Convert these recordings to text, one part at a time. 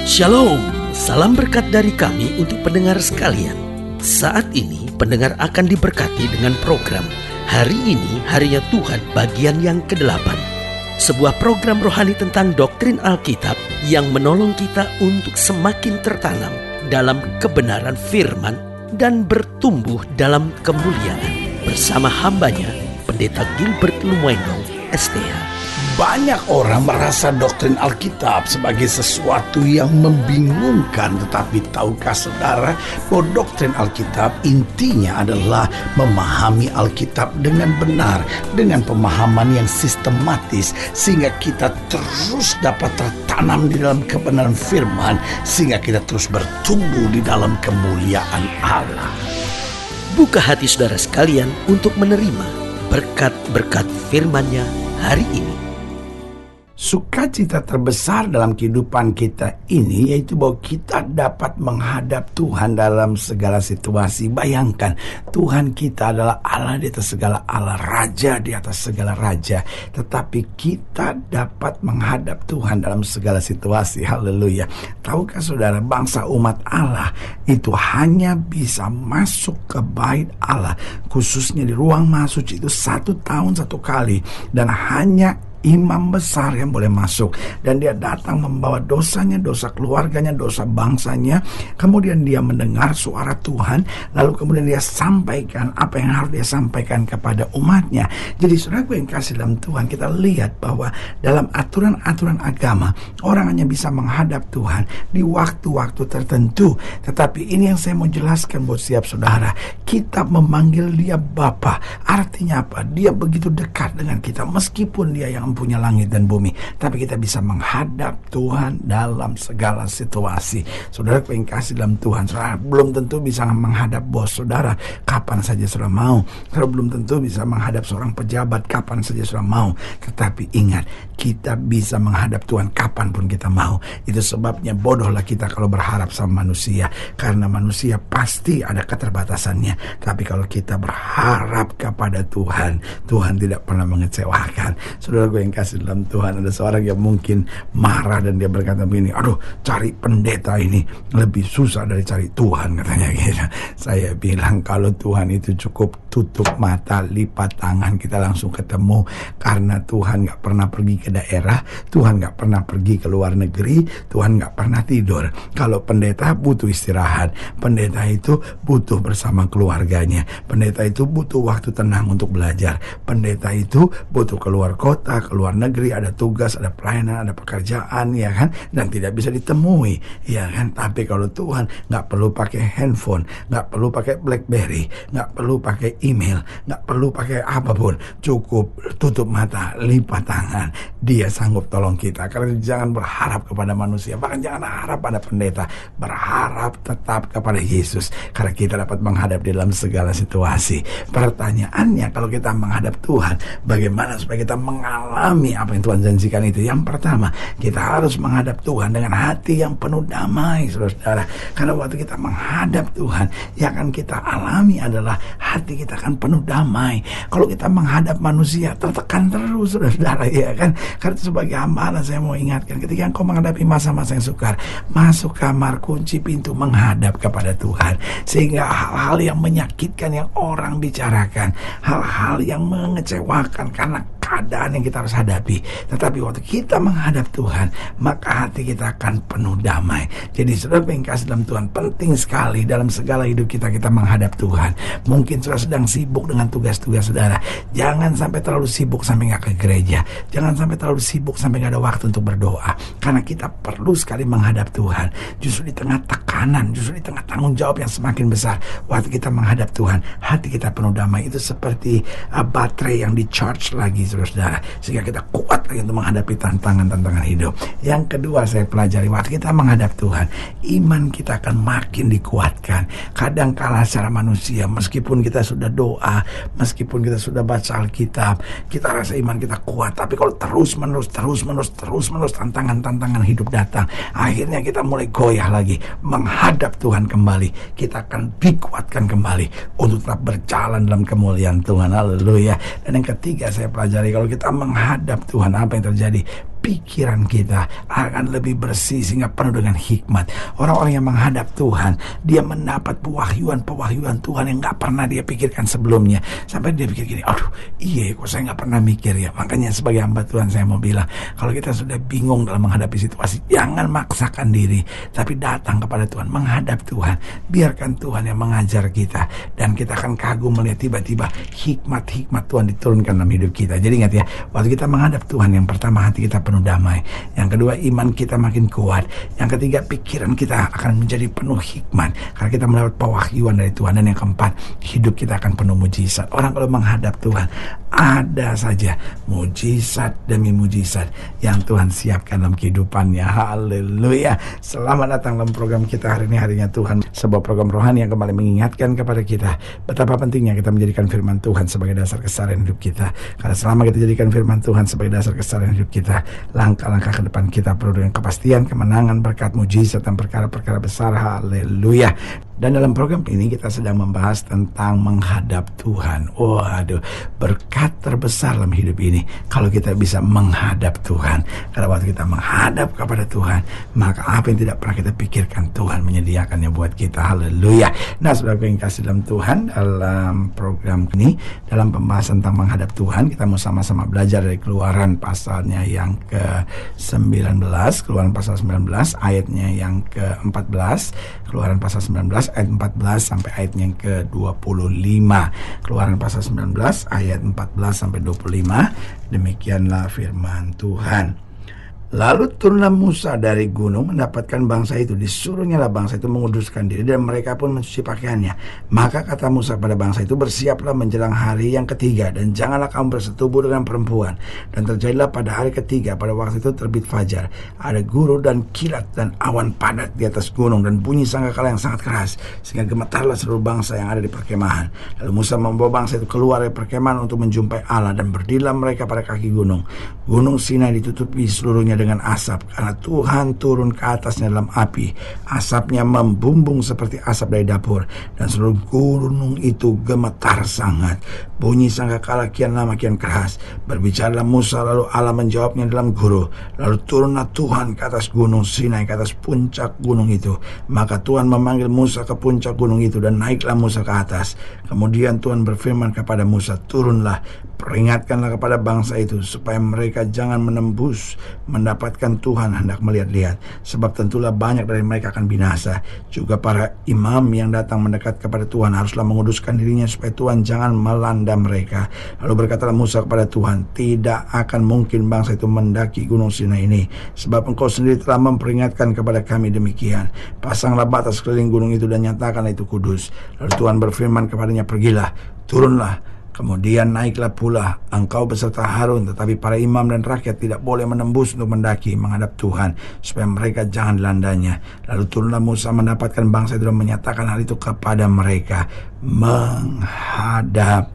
Shalom, salam berkat dari kami untuk pendengar sekalian. Saat ini pendengar akan diberkati dengan program Hari Ini Harinya Tuhan bagian yang ke-8. Sebuah program rohani tentang doktrin Alkitab yang menolong kita untuk semakin tertanam dalam kebenaran firman dan bertumbuh dalam kemuliaan. Bersama hambanya, Pendeta Gilbert Lumwendong, STH. Banyak orang merasa doktrin Alkitab sebagai sesuatu yang membingungkan. Tetapi tahukah saudara bahwa doktrin Alkitab intinya adalah memahami Alkitab dengan benar, dengan pemahaman yang sistematis, sehingga kita terus dapat tertanam di dalam kebenaran firman, sehingga kita terus bertumbuh di dalam kemuliaan Allah. Buka hati saudara sekalian untuk menerima berkat-berkat firman-Nya hari ini. Sukacita terbesar dalam kehidupan kita ini yaitu bahwa kita dapat menghadap Tuhan dalam segala situasi. Bayangkan, Tuhan kita adalah Allah di atas segala Allah, Raja di atas segala Raja. Tetapi kita dapat menghadap Tuhan dalam segala situasi. Haleluya. Tahukah saudara, bangsa umat Allah itu hanya bisa masuk ke bait Allah, khususnya di ruang maha suci itu 1 tahun 1 kali. Dan hanya imam besar yang boleh masuk, dan dia datang membawa dosanya, dosa keluarganya, dosa bangsanya. Kemudian dia mendengar suara Tuhan, lalu kemudian dia sampaikan apa yang harus dia sampaikan kepada umatnya. Jadi saudaraku yang kasih dalam Tuhan, kita lihat bahwa dalam aturan-aturan agama orang hanya bisa menghadap Tuhan di waktu-waktu tertentu. Tetapi ini yang saya mau jelaskan buat setiap saudara, kita memanggil dia Bapa. Artinya apa? Dia begitu dekat dengan kita, meskipun dia yang punya langit dan bumi, tapi kita bisa menghadap Tuhan dalam segala situasi. Saudara yang kasih dalam Tuhan, saudara belum tentu bisa menghadap bos saudara kapan saja saudara mau. Saudara belum tentu bisa menghadap seorang pejabat kapan saja saudara mau. Tetapi ingat, kita bisa menghadap Tuhan kapanpun kita mau. Itu sebabnya bodohlah kita kalau berharap sama manusia, karena manusia pasti ada keterbatasannya. Tapi kalau kita berharap kepada Tuhan, Tuhan tidak pernah mengecewakan. Saudara yang kasih dalam Tuhan, ada seorang yang mungkin marah dan dia berkata begini, aduh, cari pendeta ini lebih susah dari cari Tuhan, katanya gitu. Saya bilang, kalau Tuhan itu cukup tutup mata, lipat tangan, kita langsung ketemu. Karena Tuhan gak pernah pergi ke daerah, Tuhan gak pernah pergi ke luar negeri, Tuhan gak pernah tidur. Kalau pendeta butuh istirahat, pendeta itu butuh bersama keluarganya, pendeta itu butuh waktu tenang untuk belajar, pendeta itu butuh keluar kota, keluar negeri, ada tugas, ada pelayanan, ada pekerjaan, ya kan, dan tidak bisa ditemui, ya kan. Tapi kalau Tuhan, nggak perlu pakai handphone, nggak perlu pakai BlackBerry, nggak perlu pakai email, nggak perlu pakai apapun, cukup tutup mata, lipat tangan, dia sanggup tolong kita. Karena jangan berharap kepada manusia, bahkan jangan harap pada pendeta, berharap tetap kepada Yesus, karena kita dapat menghadap di dalam segala situasi. Pertanyaannya, kalau kita menghadap Tuhan, bagaimana supaya kita mengalami apa yang Tuhan janjikan itu? Yang pertama, kita harus menghadap Tuhan dengan hati yang penuh damai, saudara-saudara. Karena waktu kita menghadap Tuhan, yang akan kita alami adalah hati kita akan penuh damai. Kalau kita menghadap manusia, tertekan terus, saudara-saudara, ya kan? Karena sebagai hamba, saya mau ingatkan, ketika engkau menghadapi masa-masa yang sukar, masuk kamar, kunci pintu, menghadap kepada Tuhan. Sehingga hal-hal yang menyakitkan yang orang bicarakan, hal-hal yang mengecewakan karena keadaan yang kita harus hadapi, tetapi waktu kita menghadap Tuhan, maka hati kita akan penuh damai. Jadi saudara yang kasih dalam Tuhan, penting sekali dalam segala hidup kita menghadap Tuhan. Mungkin saudara sedang sibuk dengan tugas-tugas saudara, jangan sampai terlalu sibuk sampai gak ke gereja, jangan sampai terlalu sibuk sampai gak ada waktu untuk berdoa, karena kita perlu sekali menghadap Tuhan. Justru di tengah tekanan, justru di tengah tanggung jawab yang semakin besar, waktu kita menghadap Tuhan, hati kita penuh damai. Itu seperti baterai yang di charge lagi, saudara, sehingga kita kuat lagi untuk menghadapi tantangan-tantangan hidup. Yang kedua, saya pelajari waktu kita menghadap Tuhan, iman kita akan makin dikuatkan. Kadang kala secara manusia, meskipun kita sudah doa, meskipun kita sudah baca Alkitab, kita rasa iman kita kuat. Tapi kalau terus-menerus tantangan-tantangan hidup datang, akhirnya kita mulai goyah lagi. Menghadap Tuhan kembali, kita akan dikuatkan kembali untuk tetap berjalan dalam kemuliaan Tuhan. Haleluya. Dan yang ketiga, saya pelajari, kalau kita menghadap Tuhan, apa yang terjadi? pikiran kita akan lebih bersih sehingga penuh dengan hikmat. Orang-orang yang menghadap Tuhan, dia mendapat pewahyuan Tuhan yang gak pernah dia pikirkan sebelumnya. Sampai dia pikir gini, aduh iya kok saya gak pernah mikir ya. Makanya sebagai hamba Tuhan saya mau bilang, kalau kita sudah bingung dalam menghadapi situasi, jangan maksakan diri, tapi datang kepada Tuhan, menghadap Tuhan. Biarkan Tuhan yang mengajar kita, dan kita akan kagum melihat tiba-tiba hikmat-hikmat Tuhan diturunkan dalam hidup kita. Jadi ingat ya, waktu kita menghadap Tuhan, yang pertama hati kita penuh damai, yang kedua iman kita makin kuat, yang ketiga pikiran kita akan menjadi penuh hikmat karena kita mendapat pewahyuan dari Tuhan, dan yang keempat hidup kita akan penuh mujizat. Orang kalau menghadap Tuhan, ada saja mujizat demi mujizat yang Tuhan siapkan dalam kehidupannya. Haleluya. Selamat datang dalam program kita hari ini, Harinya Tuhan, sebuah program rohani yang kembali mengingatkan kepada kita betapa pentingnya kita menjadikan firman Tuhan sebagai dasar keseharian hidup kita. Karena selama kita jadikan firman Tuhan sebagai dasar keseharian hidup kita, langkah-langkah ke depan kita penuh dengan kepastian, kemenangan, berkat, mujizat, dan perkara-perkara besar. Haleluya. Dan dalam program ini kita sedang membahas tentang menghadap Tuhan. Waduh, berkat terbesar dalam hidup ini kalau kita bisa menghadap Tuhan. Karena waktu kita menghadap kepada Tuhan, maka apa yang tidak pernah kita pikirkan, Tuhan menyediakannya buat kita. Haleluya. Nah, saudara yang kasih dalam Tuhan, dalam program ini, dalam pembahasan tentang menghadap Tuhan, kita mau sama-sama belajar dari Keluaran pasalnya yang ke-19, Keluaran pasal 19 ayatnya yang ke-14, Keluaran pasal 19 ayat 14 sampai ayatnya yang ke-25. Keluaran pasal 19 ayat 14 sampai 25. Demikianlah firman Tuhan. Lalu turunlah Musa dari gunung mendapatkan bangsa itu. Disuruhnyalah bangsa itu menguduskan diri, dan mereka pun mencuci pakaiannya. Maka kata Musa pada bangsa itu, bersiaplah menjelang hari yang ketiga, dan janganlah kamu bersetubuh dengan perempuan. Dan terjadilah pada hari ketiga, pada waktu itu terbit fajar, ada guru dan kilat dan awan padat di atas gunung, dan bunyi sangkakala yang sangat keras, sehingga gemetarlah seluruh bangsa yang ada di perkemahan. Lalu Musa membawa bangsa itu keluar dari perkemahan untuk menjumpai Allah, dan berdirilah mereka pada kaki gunung. Gunung Sinai ditutupi seluruhnya dengan asap, karena Tuhan turun ke atasnya dalam api. Asapnya membumbung seperti asap dari dapur, dan seluruh gunung itu gemetar sangat. Bunyi sangkakala kian lama kian keras. Berbicaralah Musa, lalu Allah menjawabnya dalam guru. Lalu turunlah Tuhan ke atas gunung Sinai, ke atas puncak gunung itu. Maka Tuhan memanggil Musa ke puncak gunung itu, dan naiklah Musa ke atas. Kemudian Tuhan berfirman kepada Musa, turunlah, peringatkanlah kepada bangsa itu supaya mereka jangan menembus mendapatkan Tuhan hendak melihat-lihat, sebab tentulah banyak dari mereka akan binasa. Juga para imam yang datang mendekat kepada Tuhan haruslah menguduskan dirinya supaya Tuhan jangan melanda mereka. Lalu berkatalah Musa kepada Tuhan, tidak akan mungkin bangsa itu mendaki gunung Sinai ini, sebab engkau sendiri telah memperingatkan kepada kami demikian. Pasanglah batas keliling gunung itu dan nyatakanlah itu kudus. Lalu Tuhan berfirman kepadanya, pergilah, turunlah. Kemudian naiklah pula engkau beserta Harun, tetapi para imam dan rakyat tidak boleh menembus untuk mendaki menghadap Tuhan, supaya mereka jangan dilandanya. Lalu turunlah Musa mendapatkan bangsa itu dan menyatakan hal itu kepada mereka. Menghadap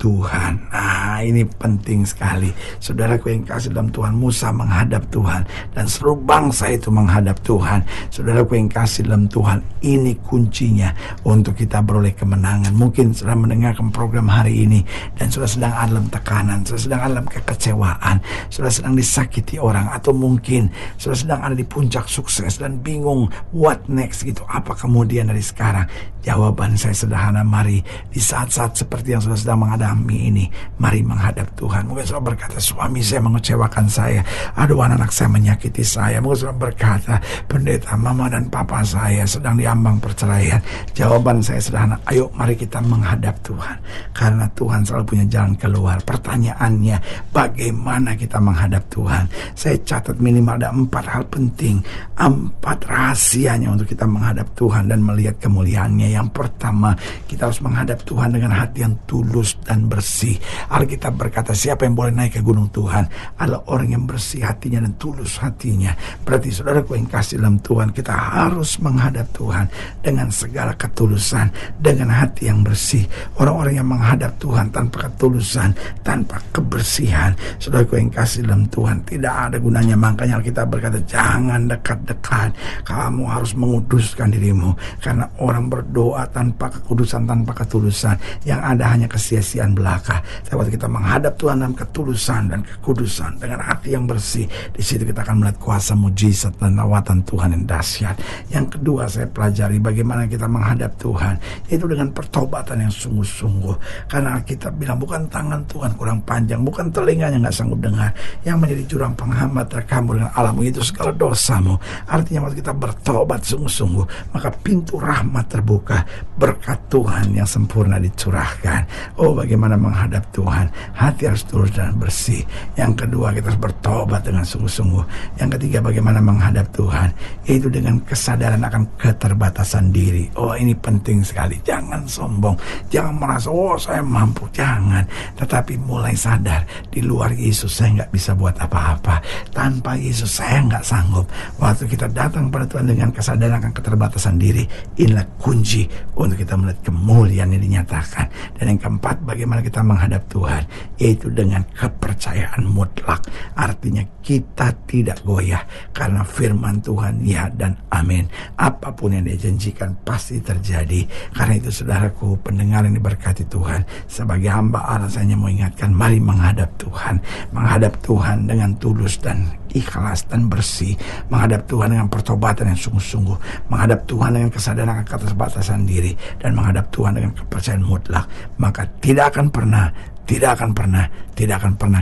Tuhan. Nah, ini penting sekali. Saudaraku yang kasih dalam Tuhan, Musa menghadap Tuhan, dan seluruh bangsa itu menghadap Tuhan. Saudaraku yang kasih dalam Tuhan, ini kuncinya untuk kita beroleh kemenangan. Mungkin sudah mendengarkan program hari ini, dan sudah sedang dalam tekanan, sudah sedang dalam kekecewaan, sudah sedang disakiti orang, atau mungkin sudah sedang ada di puncak sukses dan bingung what next gitu. Apa kemudian dari sekarang? Jawaban saya sederhana, mari di saat-saat seperti yang sudah sedang menghadapi ini, mari menghadap Tuhan. Mungkin sudah berkata, suami saya mengecewakan saya, aduh anak-anak saya menyakiti saya. Mungkin sudah berkata, pendeta, mama dan papa saya sedang diambang perceraian. Jawaban saya sederhana, ayo mari kita menghadap Tuhan, karena Tuhan selalu punya jalan keluar. Pertanyaannya, bagaimana kita menghadap Tuhan? Saya catat minimal ada 4 hal penting, 4 rahasianya untuk kita menghadap Tuhan dan melihat kemuliaannya. Yang pertama, kita harus menghadap Tuhan dengan hati yang tulus dan bersih. Alkitab berkata, siapa yang boleh naik ke gunung Tuhan adalah orang yang bersih hatinya dan tulus hatinya. Berarti saudaraku yang kasih dalam Tuhan, kita harus menghadap Tuhan dengan segala ketulusan, dengan hati yang bersih. Orang-orang yang menghadap Tuhan tanpa ketulusan, tanpa kebersihan, saudaraku yang kasih dalam Tuhan, tidak ada gunanya. Makanya Alkitab berkata, jangan dekat-dekat, kamu harus menguduskan dirimu. Karena orang berdoa tanpa kekudusan, tanpa ketulusan, yang ada hanya kesia-siaan keadaan belaka. Tapi waktu kita menghadap Tuhan dalam ketulusan dan kekudusan dengan hati yang bersih, di situ kita akan melihat kuasa mujizat dan lawatan Tuhan yang dahsyat. Yang kedua, saya pelajari bagaimana kita menghadap Tuhan, yaitu dengan pertobatan yang sungguh-sungguh. Karena kita bilang bukan tangan Tuhan kurang panjang, bukan telinganya nggak sanggup dengar, yang menjadi jurang penghambat terkamu dengan Allahmu itu segala dosamu. Artinya waktu kita bertobat sungguh-sungguh, maka pintu rahmat terbuka, berkat Tuhan yang sempurna dicurahkan. Oh, bagaimana menghadap Tuhan, hati harus tulus dan bersih. Yang kedua, kita harus bertobat dengan sungguh-sungguh. Yang ketiga, bagaimana menghadap Tuhan, yaitu dengan kesadaran akan keterbatasan diri. Oh, ini penting sekali. Jangan sombong, jangan merasa oh saya mampu, jangan. Tetapi mulai sadar, di luar Yesus saya nggak bisa buat apa-apa. Tanpa Yesus saya nggak sanggup. Waktu kita datang pada Tuhan dengan kesadaran akan keterbatasan diri, inilah kunci untuk kita melihat kemuliaan yang dinyatakan. Dan yang keempat, bagaimana kita menghadap Tuhan, yaitu dengan kepercayaan mutlak. Artinya kita tidak goyah, karena firman Tuhan ya dan amin. Apapun yang dia janjikan pasti terjadi. Karena itu saudaraku, pendengar yang diberkati Tuhan, sebagai hamba Allah saya hanya mau ingatkan, mari menghadap Tuhan. Menghadap Tuhan dengan tulus dan ikhlas dan bersih, menghadap Tuhan dengan pertobatan yang sungguh-sungguh, menghadap Tuhan dengan kesadaran akan keterbatasan diri, dan menghadap Tuhan dengan kepercayaan mutlak. Maka tidak akan pernah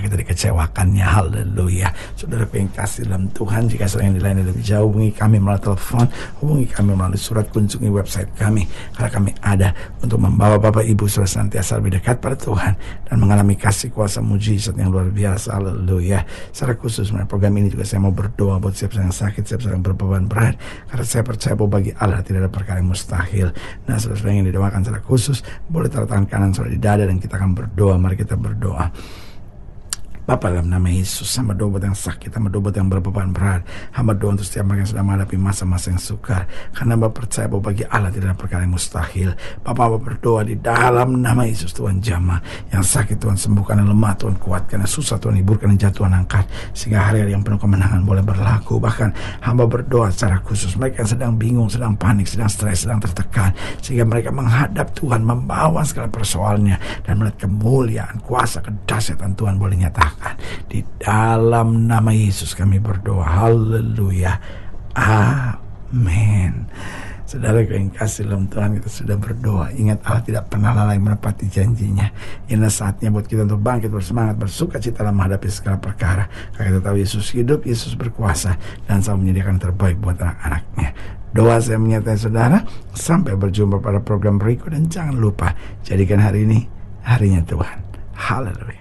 kita dikecewakannya. Haleluya. Saudara yang kasih dalam Tuhan, jika saudara yang dilayani lebih jauh, hubungi kami melalui telepon, hubungi kami melalui surat, kunjungi website kami, karena kami ada untuk membawa Bapak Ibu saudara senantiasa lebih dekat pada Tuhan dan mengalami kasih kuasa mujizat yang luar biasa. Haleluya. Secara khusus melalui program ini juga saya mau berdoa buat siapa yang sakit, siapa yang berbeban berat, karena saya percaya bahwa bagi Allah tidak ada perkara yang mustahil. Nah, saudara yang didoakan secara khusus, boleh taruh tangan kanan saudara di dada dan kita akan berdoa. Mari kita berdoa. Bapa, dalam nama Yesus, hamba doa buat yang sakit, hamba doa buat yang berbeban berat, hamba doa untuk setiap orang yang sedang menghadapi masa-masa yang sukar, karena hamba percaya bahwa bagi Allah tidak ada perkara yang mustahil. Bapa, hamba berdoa di dalam nama Yesus, Tuhan jamah yang sakit, Tuhan sembuhkan, yang lemah Tuhan kuatkan, yang susah Tuhan hiburkan, yang jatuh Tuhan angkat, sehingga hari-hari yang penuh kemenangan boleh berlaku. Bahkan hamba berdoa secara khusus mereka yang sedang bingung, sedang panik, sedang stres, sedang tertekan, sehingga mereka menghadap Tuhan, membawa segala persoalannya dan melihat kemuliaan, kuasa, kedahsyatan Tuhan boleh nyatakan. Di dalam nama Yesus kami berdoa. Haleluya. Amin. Saudara yang kasih dalam Tuhan, kita sudah berdoa. Ingat, Allah tidak pernah lalai menepati janjinya. Inilah saatnya buat kita untuk bangkit, bersemangat, bersuka cita dalam menghadapi segala perkara. Karena kita tahu Yesus hidup, Yesus berkuasa, dan selalu menyediakan yang terbaik buat anak-anaknya. Doa saya menyertai saudara. Sampai berjumpa pada program berikut, dan jangan lupa jadikan hari ini harinya Tuhan. Haleluya.